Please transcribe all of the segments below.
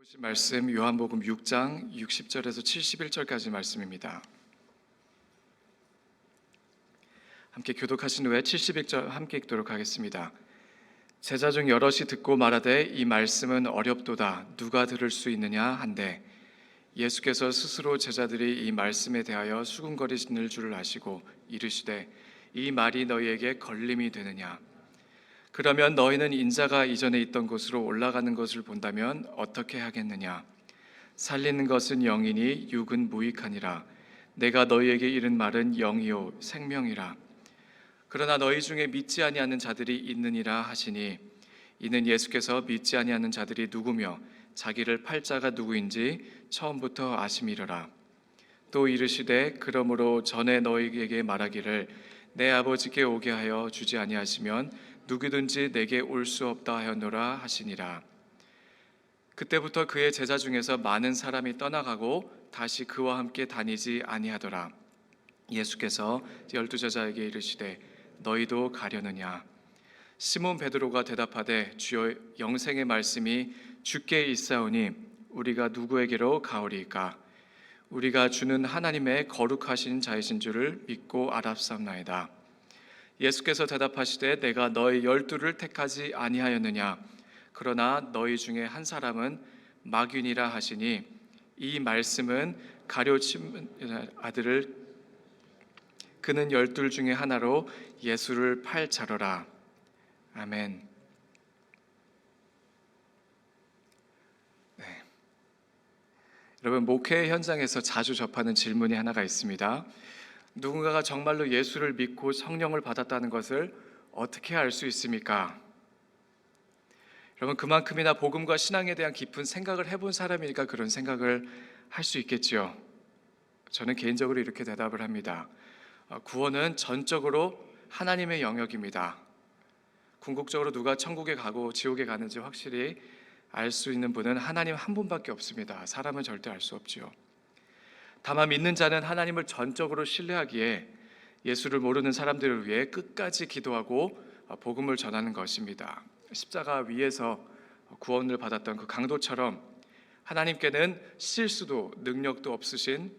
보실 말씀 요한복음 6장 60절에서 71절까지 말씀입니다. 함께 교독하신 후에 71절 함께 읽도록 하겠습니다. 제자 중 여럿이 듣고 말하되 이 말씀은 어렵도다 누가 들을 수 있느냐 한데 예수께서 스스로 제자들이 이 말씀에 대하여 수군거리시는 줄을 아시고 이르시되 이 말이 너희에게 걸림이 되느냐 그러면 너희는 인자가 이전에 있던 곳으로 올라가는 것을 본다면 어떻게 하겠느냐? 살리는 것은 영이니 육은 무익하니라. 내가 너희에게 이른 말은 영이요 생명이라. 그러나 너희 중에 믿지 아니하는 자들이 있느니라 하시니 이는 예수께서 믿지 아니하는 자들이 누구며 자기를 팔 자가 누구인지 처음부터 아심이로라. 또 이르시되 그러므로 전에 너희에게 말하기를 내 아버지께 오게 하여 주지 아니하시면 누구든지 내게 올 수 없다 하였노라 하시니라. 그때부터 그의 제자 중에서 많은 사람이 떠나가고 다시 그와 함께 다니지 아니하더라. 예수께서 12 제자에게 이르시되 너희도 가려느냐? 시몬 베드로가 대답하되 주여 영생의 말씀이 주께 있사오니 우리가 누구에게로 가오리이까? 우리가 주는 하나님의 거룩하신 자이신 줄을 믿고 알았사옵나이다. 예수께서 대답하시되 내가 너희 12를 택하지 아니하였느냐? 그러나 너희 중에 한 사람은 마귀니라 하시니 이 말씀은 가룟 아들을 그는 12 중에 하나로 예수를 팔 자로라. 아멘. 네. 여러분 목회 현장에서 자주 접하는 질문이 하나가 있습니다. 누군가가 정말로 예수를 믿고 성령을 받았다는 것을 어떻게 알 수 있습니까? 여러분 그만큼이나 복음과 신앙에 대한 깊은 생각을 해본 사람이니까 그런 생각을 할 수 있겠지요. 저는 개인적으로 이렇게 대답을 합니다. 구원은 전적으로 하나님의 영역입니다. 궁극적으로 누가 천국에 가고 지옥에 가는지 확실히 알 수 있는 분은 하나님 한 분밖에 없습니다. 사람은 절대 알 수 없지요. 다만 믿는 자는 하나님을 전적으로 신뢰하기에 예수를 모르는 사람들을 위해 끝까지 기도하고 복음을 전하는 것입니다. 십자가 위에서 구원을 받았던 그 강도처럼 하나님께는 실수도 능력도 없으신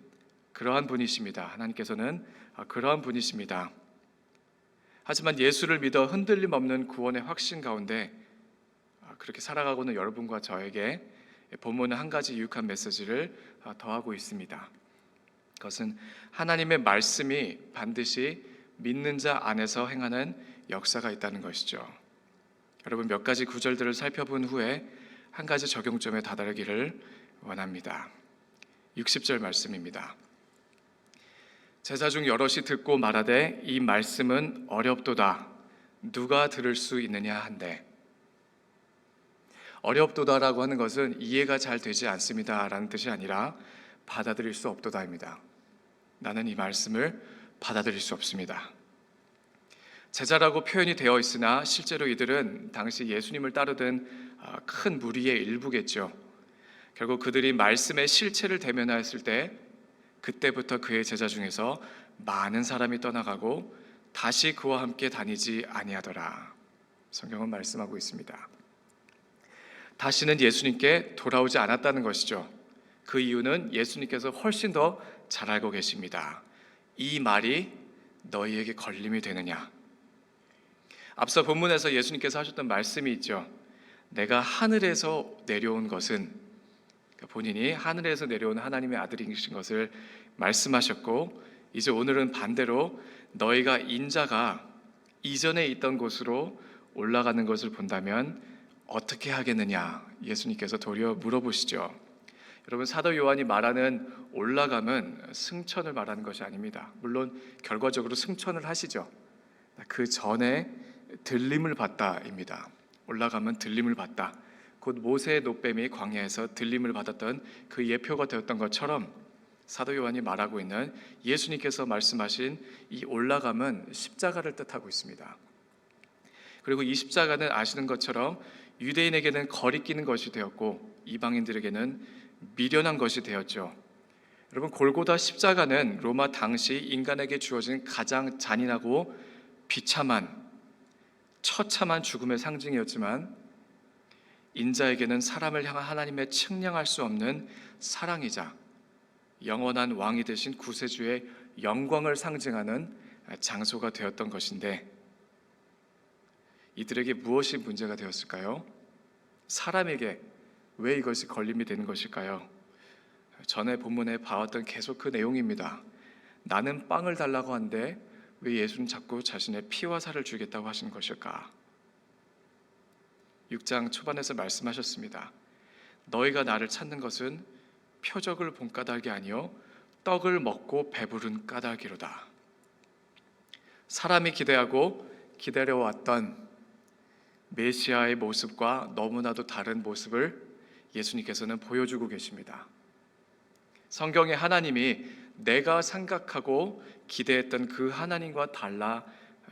그러한 분이십니다. 하나님께서는 그러한 분이십니다. 하지만 예수를 믿어 흔들림 없는 구원의 확신 가운데 그렇게 살아가고는 여러분과 저에게 본문은 한 가지 유익한 메시지를 더하고 있습니다. 그것은 하나님의 말씀이 반드시 믿는 자 안에서 행하는 역사가 있다는 것이죠. 여러분 몇 가지 구절들을 살펴본 후에 한 가지 적용점에 다다르기를 원합니다. 60절 말씀입니다. 제자 중 여럿이 듣고 말하되 이 말씀은 어렵도다 누가 들을 수 있느냐 한데 어렵도다라고 하는 것은 이해가 잘 되지 않습니다 라는 뜻이 아니라 받아들일 수 없도다입니다. 나는 이 말씀을 받아들일 수 없습니다. 제자라고 표현이 되어 있으나 실제로 이들은 당시 예수님을 따르던 큰 무리의 일부겠죠. 결국 그들이 말씀의 실체를 대면하였을 때 그때부터 그의 제자 중에서 많은 사람이 떠나가고 다시 그와 함께 다니지 아니하더라. 성경은 말씀하고 있습니다. 다시는 예수님께 돌아오지 않았다는 것이죠. 그 이유는 예수님께서 훨씬 더 잘 알고 계십니다. 이 말이 너희에게 걸림이 되느냐? 앞서 본문에서 예수님께서 하셨던 말씀이 있죠. 내가 하늘에서 내려온 것은 본인이 하늘에서 내려온 하나님의 아들이신 것을 말씀하셨고 이제 오늘은 반대로 너희가 인자가 이전에 있던 곳으로 올라가는 것을 본다면 어떻게 하겠느냐? 예수님께서 도리어 물어보시죠. 여러분 사도 요한이 말하는 올라감은 승천을 말하는 것이 아닙니다. 물론 결과적으로 승천을 하시죠. 그 전에 들림을 받다입니다. 올라가면 들림을 받다. 곧 모세의 노뱀이 광야에서 들림을 받았던 그 예표가 되었던 것처럼 사도 요한이 말하고 있는 예수님께서 말씀하신 이 올라감은 십자가를 뜻하고 있습니다. 그리고 이 십자가는 아시는 것처럼 유대인에게는 거리끼는 것이 되었고 이방인들에게는 미련한 것이 되었죠. 여러분 골고다 십자가는 로마 당시 인간에게 주어진 가장 잔인하고 비참한 처참한 죽음의 상징이었지만 인자에게는 사람을 향한 하나님의 측량할 수 없는 사랑이자 영원한 왕이 되신 구세주의 영광을 상징하는 장소가 되었던 것인데, 이들에게 무엇이 문제가 되었을까요? 사람에게 왜 이것이 걸림이 되는 것일까요? 전에 본문에 봐왔던 계속 그 내용입니다. 나는 빵을 달라고 하는데 왜 예수는 자꾸 자신의 피와 살을 주겠다고 하시는 것일까? 6장 초반에서 말씀하셨습니다. 너희가 나를 찾는 것은 표적을 본 까닭이 아니요 떡을 먹고 배부른 까닭이로다. 사람이 기대하고 기다려왔던 메시아의 모습과 너무나도 다른 모습을 예수님께서는 보여주고 계십니다. 성경에 하나님이 내가 생각하고 기대했던 그 하나님과 달라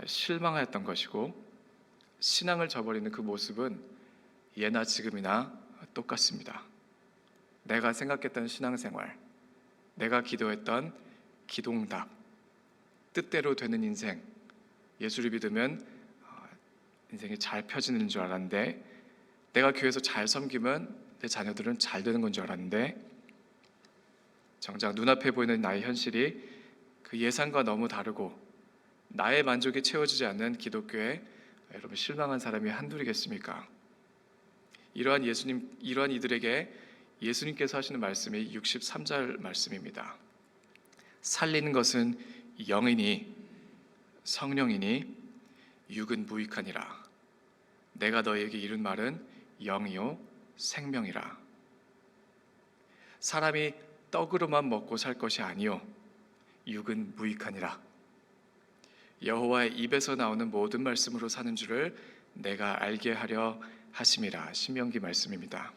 실망하였던 것이고, 신앙을 저버리는 그 모습은 예나 지금이나 똑같습니다. 내가 생각했던 신앙생활, 내가 기도했던 기도응답, 뜻대로 되는 인생, 예수를 믿으면 인생이 잘 펴지는 줄 알았는데, 내가 교회에서 잘 섬기면 내 자녀들은 잘 되는 건 줄 알았는데, 정작 눈앞에 보이는 나의 현실이 그 예상과 너무 다르고 나의 만족이 채워지지 않는 기독교에 여러분 실망한 사람이 한둘이겠습니까? 이러한 이들에게 예수님께서 하시는 말씀이 63절 말씀입니다. 살리는 것은 영이니 성령이니 육은 무익하니라. 내가 너희에게 이른 말은 영이요 생명이라. 사람이 떡으로만 먹고 살 것이 아니요 육은 무익하니라. 여호와의 입에서 나오는 모든 말씀으로 사는 줄을 내가 알게 하려 하심이라. 신명기 말씀입니다.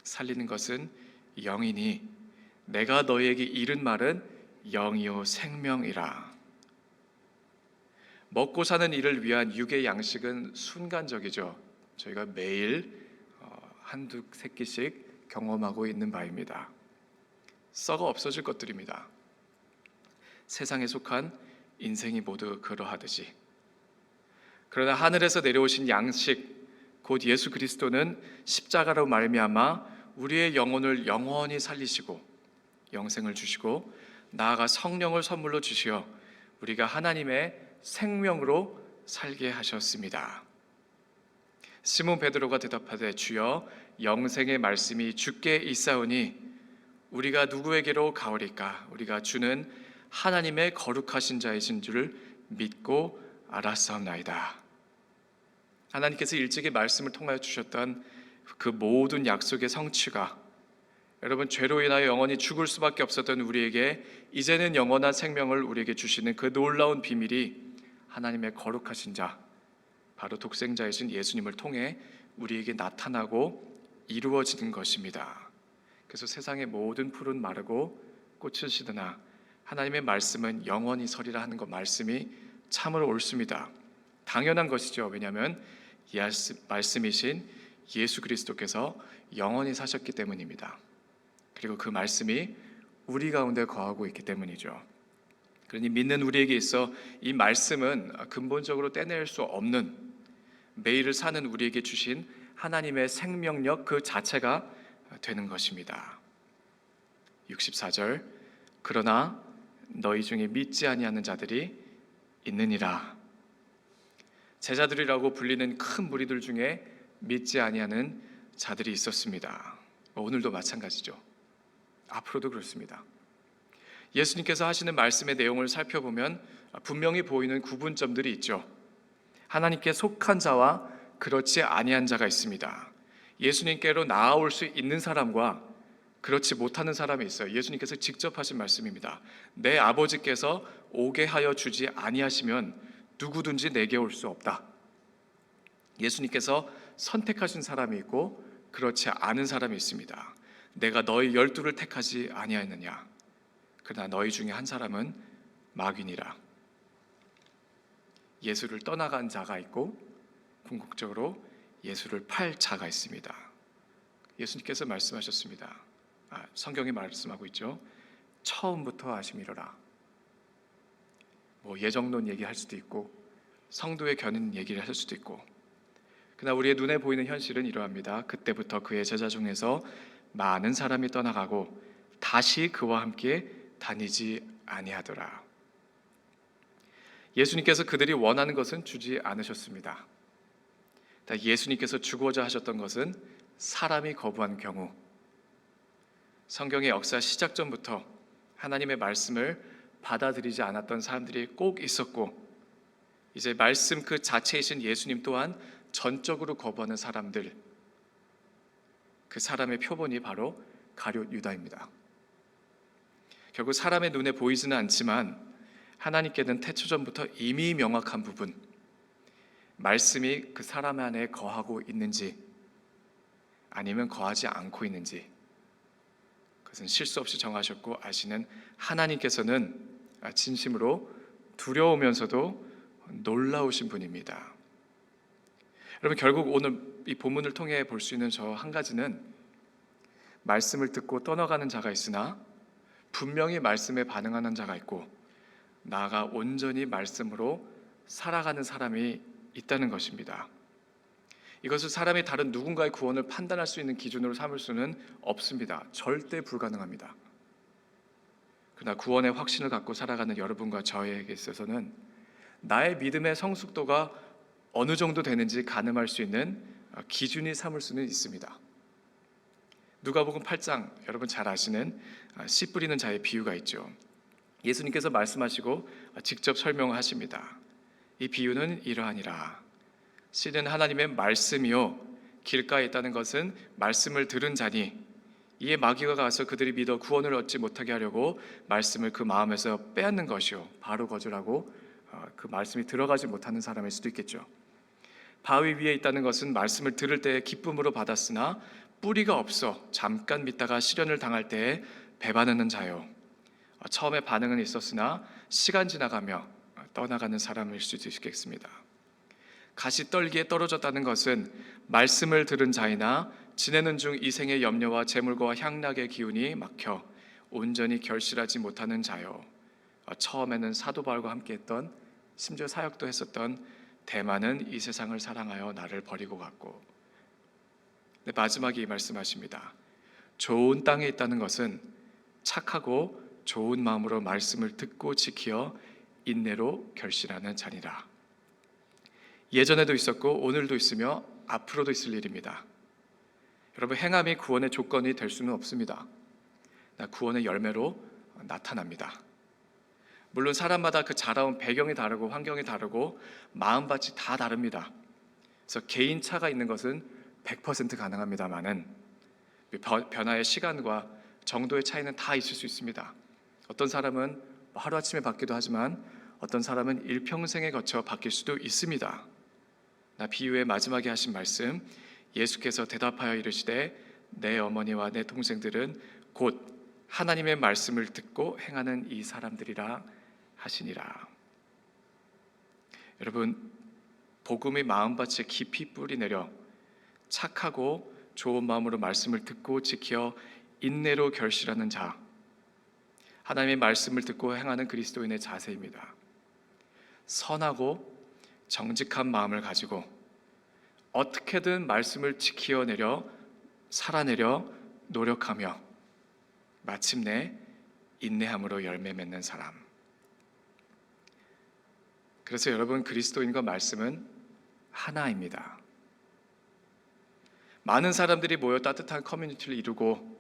살리는 것은 영이니 내가 너희에게 이른 말은 영이요 생명이라. 먹고 사는 일을 위한 육의 양식은 순간적이죠. 저희가 매일 한두 세 끼씩 경험하고 있는 바입니다. 썩어 없어질 것들입니다. 세상에 속한 인생이 모두 그러하듯이. 그러나 하늘에서 내려오신 양식, 곧 예수 그리스도는 십자가로 말미암아 우리의 영혼을 영원히 살리시고 영생을 주시고, 나아가 성령을 선물로 주시어 우리가 하나님의 생명으로 살게 하셨습니다. 시몬 베드로가 대답하되 주여 영생의 말씀이 주께 있사오니 우리가 누구에게로 가오리까? 우리가 주는 하나님의 거룩하신 자이신 줄을 믿고 알았사옵나이다. 하나님께서 일찍이 말씀을 통하여 주셨던 그 모든 약속의 성취가, 여러분 죄로 인하여 영원히 죽을 수밖에 없었던 우리에게 이제는 영원한 생명을 우리에게 주시는 그 놀라운 비밀이 하나님의 거룩하신 자, 바로 독생자이신 예수님을 통해 우리에게 나타나고 이루어지는 것입니다. 그래서 세상의 모든 풀은 마르고 꽃은 시드나 하나님의 말씀은 영원히 서리라 하는 것, 말씀이 참으로 옳습니다. 당연한 것이죠. 왜냐하면 말씀이신 예수 그리스도께서 영원히 사셨기 때문입니다. 그리고 그 말씀이 우리 가운데 거하고 있기 때문이죠. 그러니 믿는 우리에게 있어 이 말씀은 근본적으로 떼낼 수 없는, 매일을 사는 우리에게 주신 하나님의 생명력 그 자체가 되는 것입니다. 64절, 그러나 너희 중에 믿지 아니하는 자들이 있느니라. 제자들이라고 불리는 큰 무리들 중에 믿지 아니하는 자들이 있었습니다. 오늘도 마찬가지죠. 앞으로도 그렇습니다. 예수님께서 하시는 말씀의 내용을 살펴보면 분명히 보이는 구분점들이 있죠. 하나님께 속한 자와 그렇지 아니한 자가 있습니다. 예수님께로 나아올 수 있는 사람과 그렇지 못하는 사람이 있어요. 예수님께서 직접 하신 말씀입니다. 내 아버지께서 오게 하여 주지 아니하시면 누구든지 내게 올 수 없다. 예수님께서 선택하신 사람이 있고 그렇지 않은 사람이 있습니다. 내가 너희 12를 택하지 아니하였느냐? 그러나 너희 중에 한 사람은 마귀니라. 예수를 떠나간 자가 있고 궁극적으로 예수를 팔 자가 있습니다. 예수님께서 말씀하셨습니다. 성경이 말씀하고 있죠. 처음부터 아심이로라. 예정론 얘기할 수도 있고 성도의 견인 얘기를 할 수도 있고, 그러나 우리의 눈에 보이는 현실은 이러합니다. 그때부터 그의 제자 중에서 많은 사람이 떠나가고 다시 그와 함께 다니지 아니하더라. 예수님께서 그들이 원하는 것은 주지 않으셨습니다. 예수님께서 주고자 하셨던 것은 사람이 거부한 경우, 성경의 역사 시작 전부터 하나님의 말씀을 받아들이지 않았던 사람들이 꼭 있었고, 이제 말씀 그 자체이신 예수님 또한 전적으로 거부하는 사람들, 그 사람의 표본이 바로 가룟 유다입니다. 결국 사람의 눈에 보이지는 않지만 하나님께는 태초전부터 이미 명확한 부분, 말씀이 그 사람 안에 거하고 있는지 아니면 거하지 않고 있는지, 그것은 실수 없이 정하셨고 아시는 하나님께서는 진심으로 두려우면서도 놀라우신 분입니다. 여러분, 결국 오늘 이 본문을 통해 볼 수 있는 저 한 가지는, 말씀을 듣고 떠나가는 자가 있으나 분명히 말씀에 반응하는 자가 있고, 나아가 온전히 말씀으로 살아가는 사람이 있다는 것입니다. 이것을 사람이 다른 누군가의 구원을 판단할 수 있는 기준으로 삼을 수는 없습니다. 절대 불가능합니다. 그러나 구원의 확신을 갖고 살아가는 여러분과 저에게 있어서는 나의 믿음의 성숙도가 어느 정도 되는지 가늠할 수 있는 기준이 삼을 수는 있습니다. 누가복음 8장, 여러분 잘 아시는 씨 뿌리는 자의 비유가 있죠. 예수님께서 말씀하시고 직접 설명하십니다. 이 비유는 이러하니라. 씨는 하나님의 말씀이요 길가에 있다는 것은 말씀을 들은 자니, 이에 마귀가 가서 그들이 믿어 구원을 얻지 못하게 하려고 말씀을 그 마음에서 빼앗는 것이요 바로 거절하고 그 말씀이 들어가지 못하는 사람일 수도 있겠죠. 바위 위에 있다는 것은 말씀을 들을 때에 기쁨으로 받았으나 뿌리가 없어 잠깐 믿다가 시련을 당할 때에 배반하는 자요, 처음에 반응은 있었으나 시간 지나가며 떠나가는 사람일 수도 있겠습니다. 가시떨기에 떨어졌다는 것은 말씀을 들은 자이나 지내는 중 이생의 염려와 재물과 향락의 기운이 막혀 온전히 결실하지 못하는 자요, 처음에는 사도 바울과 함께했던, 심지어 사역도 했었던 대만은 이 세상을 사랑하여 나를 버리고 갔고. 마지막에 이 말씀하십니다. 좋은 땅에 있다는 것은 착하고 좋은 마음으로 말씀을 듣고 지키어 인내로 결실하는 자니라. 예전에도 있었고 오늘도 있으며 앞으로도 있을 일입니다. 여러분, 행함이 구원의 조건이 될 수는 없습니다. 구원의 열매로 나타납니다. 물론 사람마다 그 자라온 배경이 다르고 환경이 다르고 마음밭이 다 다릅니다. 그래서 개인차가 있는 것은 100% 가능합니다만은 변화의 시간과 정도의 차이는 다 있을 수 있습니다. 어떤 사람은 하루아침에 바뀌기도 하지만 어떤 사람은 일평생에 거쳐 바뀔 수도 있습니다. 비유의 마지막에 하신 말씀, 예수께서 대답하여 이르시되 내 어머니와 내 동생들은 곧 하나님의 말씀을 듣고 행하는 이 사람들이라 하시니라. 여러분, 복음의 마음밭에 깊이 뿌리 내려 착하고 좋은 마음으로 말씀을 듣고 지켜 인내로 결실하는 자, 하나님의 말씀을 듣고 행하는 그리스도인의 자세입니다. 선하고 정직한 마음을 가지고 어떻게든 말씀을 지키어내려 살아내려 노력하며 마침내 인내함으로 열매 맺는 사람. 그래서 여러분, 그리스도인과 말씀은 하나입니다. 많은 사람들이 모여 따뜻한 커뮤니티를 이루고,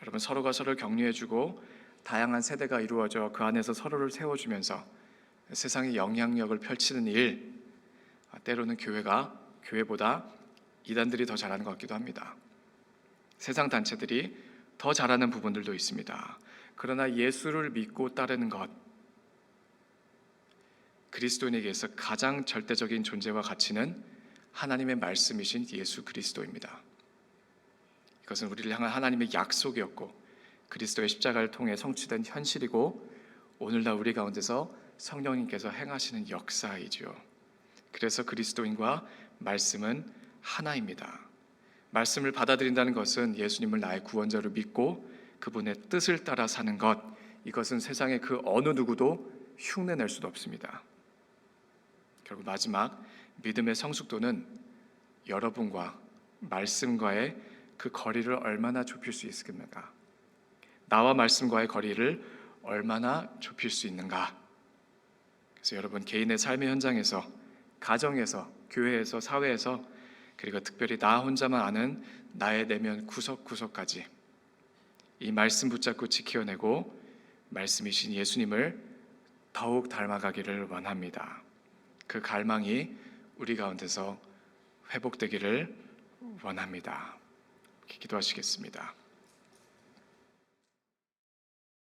여러분 서로가 서로를 격려해주고 다양한 세대가 이루어져 그 안에서 서로를 세워주면서 세상의 영향력을 펼치는 일, 때로는 교회보다 이단들이 더 잘하는 것 같기도 합니다. 세상 단체들이 더 잘하는 부분들도 있습니다. 그러나 예수를 믿고 따르는 것, 그리스도인에게서 가장 절대적인 존재와 가치는 하나님의 말씀이신 예수 그리스도입니다. 이것은 우리를 향한 하나님의 약속이었고 그리스도의 십자가를 통해 성취된 현실이고 오늘날 우리 가운데서 성령님께서 행하시는 역사이죠. 그래서 그리스도인과 말씀은 하나입니다. 말씀을 받아들인다는 것은 예수님을 나의 구원자로 믿고 그분의 뜻을 따라 사는 것, 이것은 세상의 그 어느 누구도 흉내낼 수도 없습니다. 결국 마지막 믿음의 성숙도는 여러분과 말씀과의 그 거리를 얼마나 좁힐 수 있겠는가? 나와 말씀과의 거리를 얼마나 좁힐 수 있는가? 그래서 여러분 개인의 삶의 현장에서, 가정에서, 교회에서, 사회에서, 그리고 특별히 나 혼자만 아는 나의 내면 구석구석까지 이 말씀 붙잡고 지켜내고 말씀이신 예수님을 더욱 닮아가기를 원합니다. 그 갈망이 우리 가운데서 회복되기를 원합니다. 기도하시겠습니다.